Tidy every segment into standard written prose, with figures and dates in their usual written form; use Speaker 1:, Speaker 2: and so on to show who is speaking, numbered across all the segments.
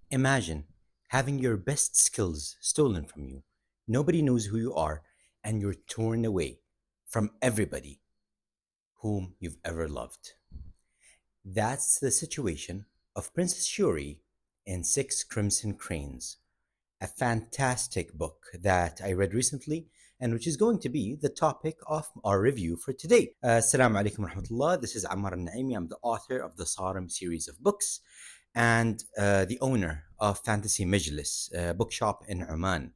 Speaker 1: Imagine having your best skills stolen from you. Nobody knows who you are, and you're torn away from everybody whom you've ever loved. That's the situation of Princess Shuri in Six Crimson Cranes, a fantastic book that I read recently and which is going to be the topic of our review for today. Assalamu alaikum wa rahmatullah. This is Ammar Al Naaimi. I'm the author of the Sarim series of books and the owner of Fantasy Majlis, bookshop in Oman.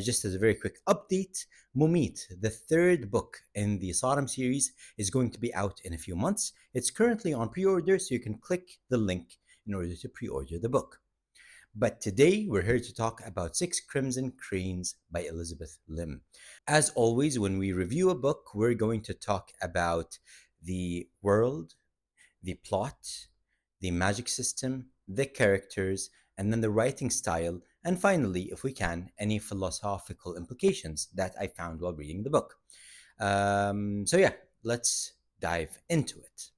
Speaker 1: Just as a very quick update, Mumit, the third book in the Sarim series, is going to be out in a few months. It's currently on pre order, so you can click the link in order to pre order the book. But today we're here to talk about Six Crimson Cranes by Elizabeth Lim. As always, when we review a book, we're going to talk about the world, the plot, the magic system, the characters, and then the writing style, and finally, if we can, any philosophical implications that I found while reading the book. So, let's dive into it.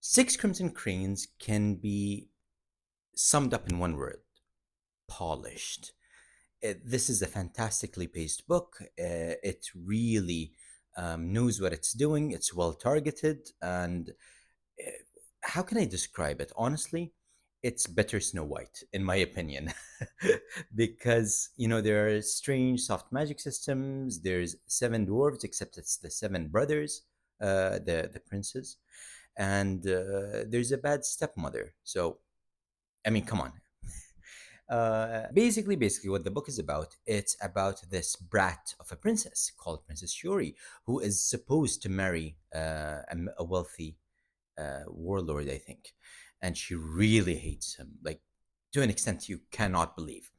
Speaker 1: Six Crimson Cranes can be summed up in one word: polished. This is a fantastically paced book. It really knows what it's doing. It's well targeted, and uh, how can I describe it? Honestly, it's better Snow White, in my opinion, because there are strange soft magic systems. There's seven dwarves, except it's the seven brothers, the princes, and there's a bad stepmother. So I mean, come on. Basically, what the book is about, it's about this brat of a princess called Princess Shiori, who is supposed to marry a wealthy warlord, I think, and she really hates him, like to an extent you cannot believe.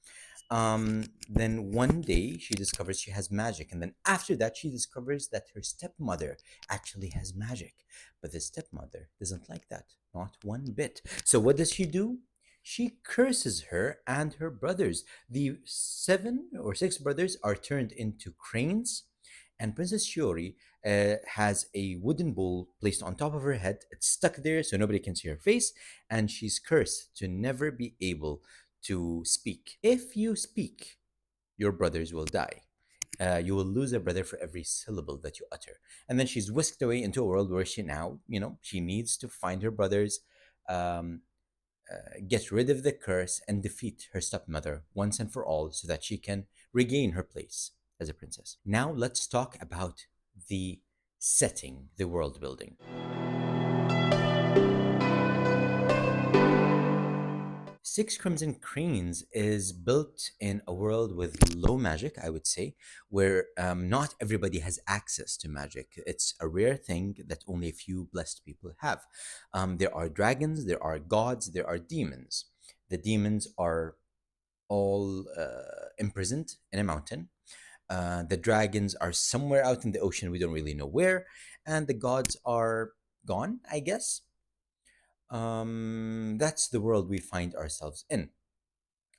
Speaker 1: Then one day she discovers she has magic, and then after that she discovers that her stepmother actually has magic, but the stepmother doesn't like that, not one bit. So what does she do? She curses her and her brothers. The seven or six brothers are turned into cranes, and Princess Shiori has a wooden bowl placed on top of her head. It's stuck there so nobody can see her face, and she's cursed to never be able to speak. If you speak, your brothers will die. You will lose a brother for every syllable that you utter. And then she's whisked away into a world where she now, she needs to find her brothers, um, get rid of the curse, and defeat her stepmother once and for all so that she can regain her place as a princess. Now, let's talk about the setting, the world building. Six Crimson Cranes is built in a world with low magic, I would say, where not everybody has access to magic. It's a rare thing that only a few blessed people have. There are dragons, there are gods, there are demons. The demons are all imprisoned in a mountain. The dragons are somewhere out in the ocean, we don't really know where. And the gods are gone, I guess. That's the world we find ourselves in.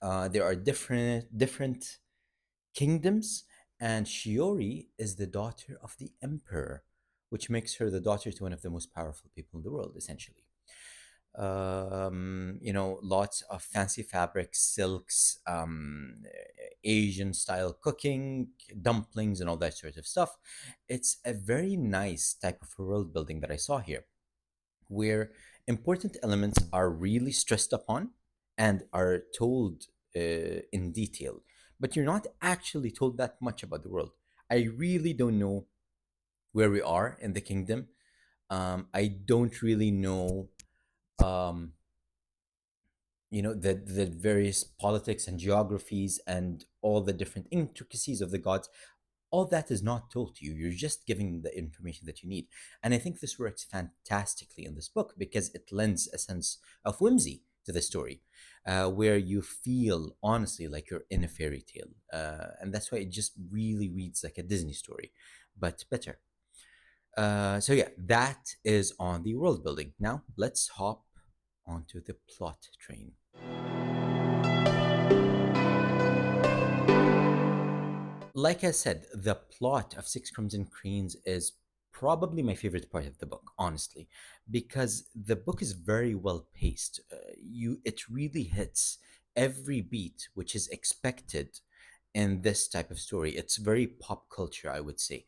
Speaker 1: There are different kingdoms, and Shiori is the daughter of the emperor, which makes her the daughter to one of the most powerful people in the world, essentially. Lots of fancy fabrics, silks, Asian style cooking, dumplings, and all that sort of stuff. It's a very nice type of world building that I saw here, where important elements are really stressed upon and are told in detail, but you're not actually told that much about the world. I really don't know where we are in the kingdom. I don't really know, um, the various politics and geographies and all the different intricacies of the gods. All that is not told to you. You're just giving the information that you need. And I think this works fantastically in this book because it lends a sense of whimsy to the story, where you feel honestly like you're in a fairy tale. And that's why it just really reads like a Disney story, but better. So, that is on the world building. Now, let's hop onto the plot train. Like I said, the plot of Six Crimson Cranes is probably my favorite part of the book, honestly, because the book is very well paced. It really hits every beat which is expected in this type of story. It's very pop culture, I would say,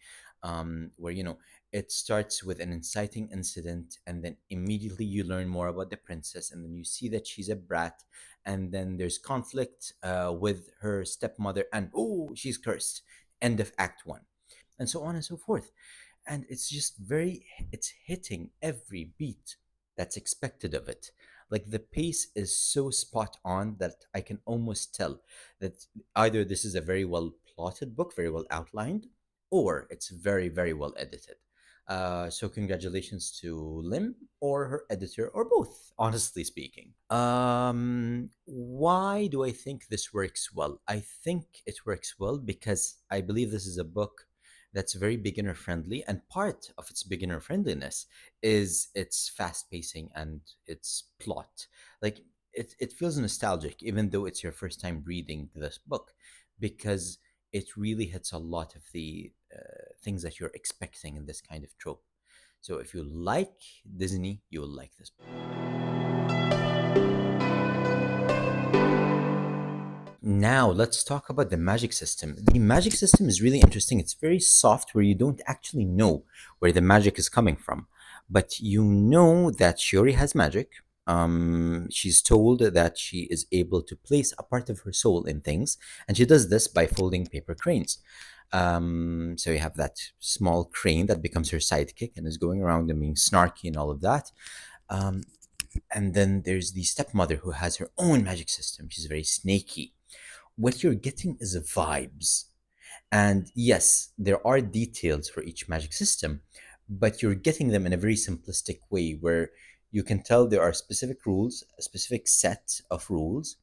Speaker 1: where it starts with an inciting incident, and then immediately you learn more about the princess, and then you see that she's a brat, and then there's conflict with her stepmother, and oh, she's cursed. End of Act One, and so on and so forth. And it's hitting every beat that's expected of it. Like the pace is so spot on that I can almost tell that either this is a very well plotted book, very well outlined, or it's very, very well edited. So congratulations to Lim or her editor, or both, honestly speaking. Why do I think this works well? I think it works well because I believe this is a book that's very beginner friendly, and part of its beginner friendliness is its fast pacing and its plot. Like it feels nostalgic, even though it's your first time reading this book, because it really hits a lot of the things that you're expecting in this kind of trope. So if you like Disney, you will like this book. Now, let's talk about the magic system. The magic system is really interesting. It's very soft, where you don't actually know where the magic is coming from. But you know that Shiori has magic. She's told that she is able to place a part of her soul in things, and she does this by folding paper cranes. So you have that small crane that becomes her sidekick and is going around and being snarky and all of that. Um, and then there's the stepmother who has her own magic system. She's very snaky. What you're getting is vibes. And yes, there are details for each magic system, but you're getting them in a very simplistic way, where you can tell there are specific rules, a specific set of rules,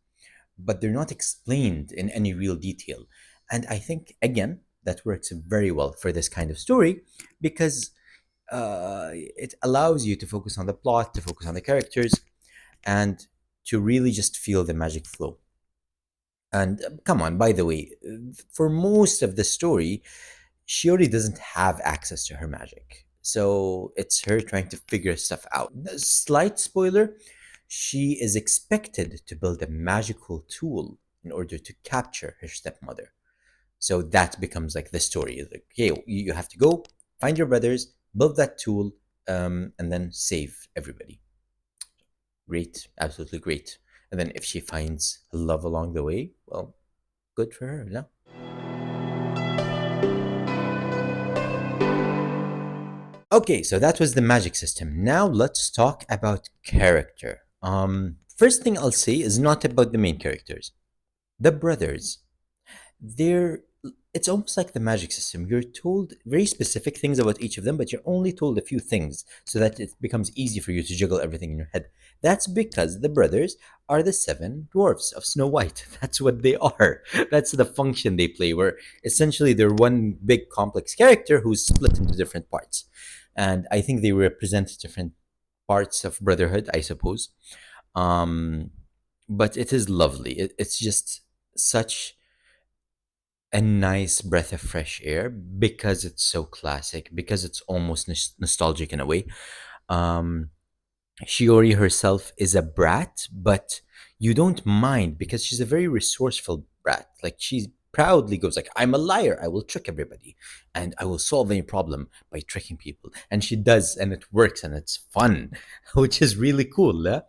Speaker 1: but they're not explained in any real detail. And I think, again, that works very well for this kind of story, because it allows you to focus on the plot, to focus on the characters, and to really just feel the magic flow. And come on, by the way, for most of the story, Shiori doesn't have access to her magic. So it's her trying to figure stuff out. Slight spoiler, she is expected to build a magical tool in order to capture her stepmother. So that becomes like the story. It's like, okay, you have to go find your brothers, build that tool, and then save everybody. Great, absolutely great. And then if she finds love along the way, well, good for her, no? Okay, so that was the magic system. Now let's talk about character. First thing I'll say is not about the main characters. The brothers, they're it's almost like the magic system. You're told very specific things about each of them, but you're only told a few things so that it becomes easy for you to juggle everything in your head. That's because the brothers are the seven dwarfs of Snow White. That's what they are. That's the function they play, where essentially they're one big complex character who's split into different parts. And I think they represent different parts of brotherhood, I suppose. Um, but it is lovely. It's just such a nice breath of fresh air, because it's so classic, because it's almost nostalgic in a way. Um, Shiori herself is a brat, but you don't mind because she's a very resourceful brat. Like she proudly goes like, "I'm a liar. I will trick everybody, and I will solve any problem by tricking people." And she does, and it works, and it's fun, which is really cool.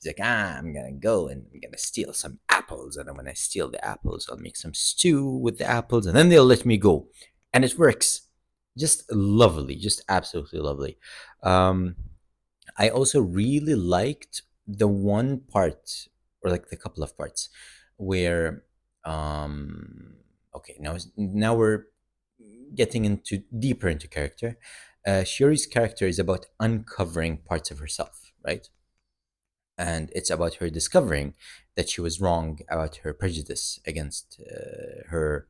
Speaker 1: He's like, I'm gonna go and I'm gonna steal some apples, and then when I steal the apples, I'll make some stew with the apples, and then they'll let me go, and it works. Just lovely, just absolutely lovely. Um, I also really liked the one part, or like the couple of parts, where okay, now we're getting into deeper into character. Shiori's character is about uncovering parts of herself, right? And it's about her discovering that she was wrong about her prejudice against her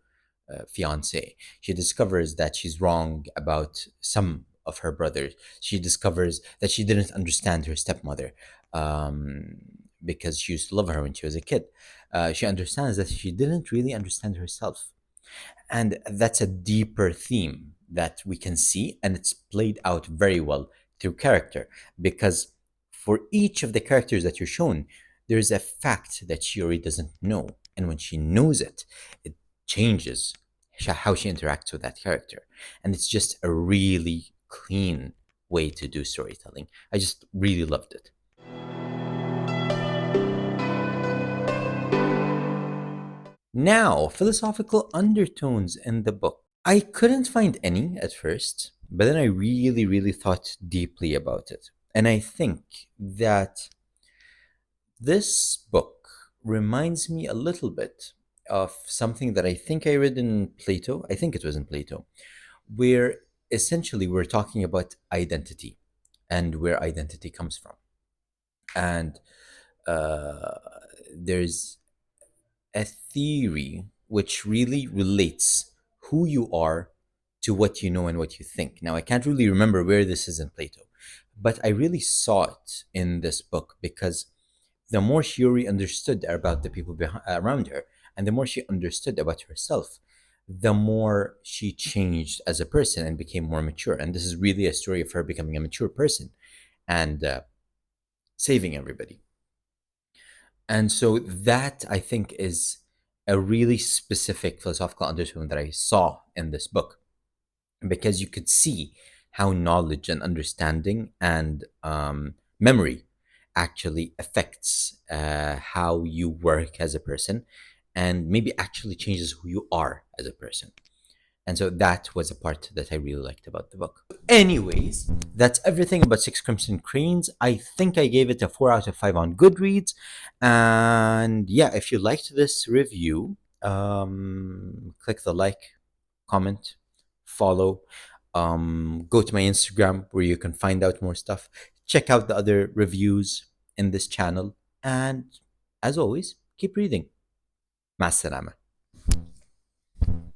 Speaker 1: fiance. She discovers that she's wrong about some of her brothers. She discovers that she didn't understand her stepmother, um, because she used to love her when she was a kid. She understands that she didn't really understand herself, and that's a deeper theme. that we can see, and it's played out very well through character, because for each of the characters that you're shown, there's a fact that Shiori doesn't know, and when she knows it, it changes how she interacts with that character, and it's just a really clean way to do storytelling. I just really loved it. Now, philosophical undertones in the book. I couldn't find any at first, but then I really, really thought deeply about it. And I think that this book reminds me a little bit of something that I think I read in Plato. I think it was in Plato, where essentially we're talking about identity and where identity comes from. And uh, there's a theory which really relates who you are to what you know and what you think. Now, I can't really remember where this is in Plato, but I really saw it in this book because the more Shiori understood about the people around her, and the more she understood about herself, the more she changed as a person and became more mature. And this is really a story of her becoming a mature person and saving everybody. And so that I think is a really specific philosophical undertone that I saw in this book, because you could see how knowledge and understanding and memory actually affects how you work as a person, and maybe actually changes who you are as a person. And so that was a part that I really liked about the book. Anyways, that's everything about Six Crimson Cranes. I think I gave it a 4 out of 5 on Goodreads. And yeah, if you liked this review, click the like, comment, follow. Go to my Instagram where you can find out more stuff. Check out the other reviews in this channel. And as always, keep reading. مع السلامة.